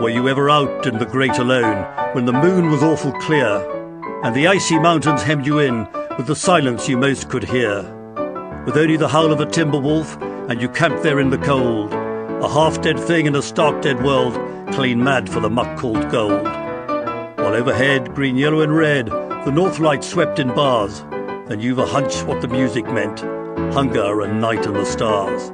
Were you ever out in the great alone, when the moon was awful clear, and the icy mountains hemmed you in with the silence you most could hear? With only the howl of a timber wolf, and you camped there in the cold, a half-dead thing in a stark dead world, clean mad for the muck called gold. While overhead, green, yellow and red, the north lights swept in bars, then you've a hunch what the music meant, hunger and night and the stars.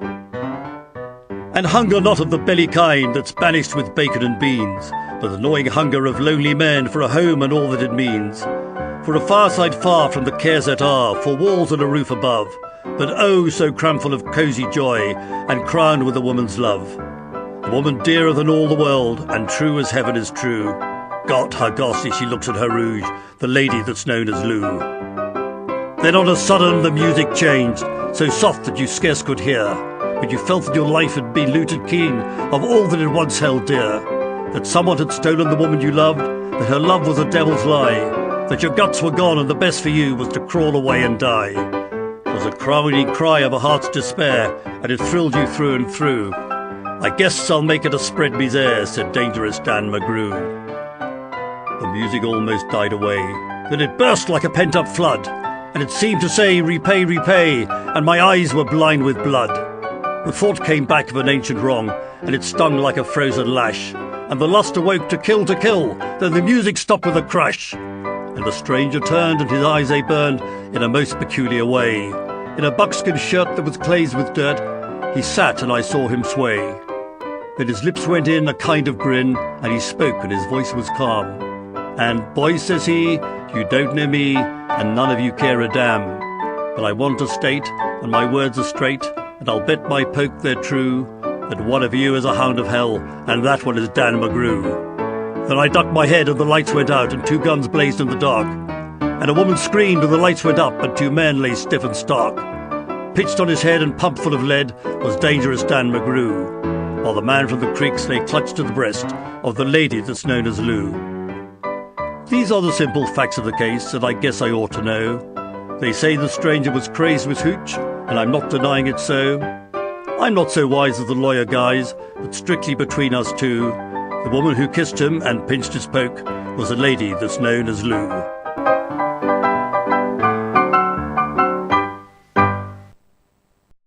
And hunger not of the belly kind that's banished with bacon and beans, but the gnawing hunger of lonely men for a home and all that it means. For a fireside far from the cares that are, for walls and a roof above, but oh so cramful of cosy joy, and crowned with a woman's love. A woman dearer than all the world, and true as heaven is true. God, how ghastly she looks in her rouge, the lady that's known as Lou. Then on a sudden the music changed, so soft that you scarce could hear, but you felt that your life had been looted keen of all that it once held dear, that someone had stolen the woman you loved, that her love was a devil's lie, that your guts were gone and the best for you was to crawl away and die. It was a crowning cry of a heart's despair, and it thrilled you through and through. I guess I'll make it a spread misere, said dangerous Dan McGrew. The music almost died away, then it burst like a pent-up flood, and it seemed to say, repay, repay, and my eyes were blind with blood. The thought came back of an ancient wrong, and it stung like a frozen lash, and the lust awoke to kill, then the music stopped with a crash. And the stranger turned, and his eyes they burned in a most peculiar way. In a buckskin shirt that was glazed with dirt, he sat and I saw him sway. Then his lips went in a kind of grin, and he spoke and his voice was calm. And boys, says he, you don't know me, and none of you care a damn. But I want to state, and my words are straight, and I'll bet my poke they're true, that one of you is a hound of hell, and that one is Dan McGrew. Then I ducked my head and the lights went out, and 2 guns blazed in the dark. And a woman screamed and the lights went up, and 2 men lay stiff and stark. Pitched on his head and pumped full of lead was dangerous Dan McGrew, while the man from the creeks lay clutched to the breast of the lady that's known as Lou. These are the simple facts of the case, and I guess I ought to know. They say the stranger was crazed with hooch, and I'm not denying it so. I'm not so wise as the lawyer guys, but strictly between us two, the woman who kissed him and pinched his poke was a lady that's known as Lou.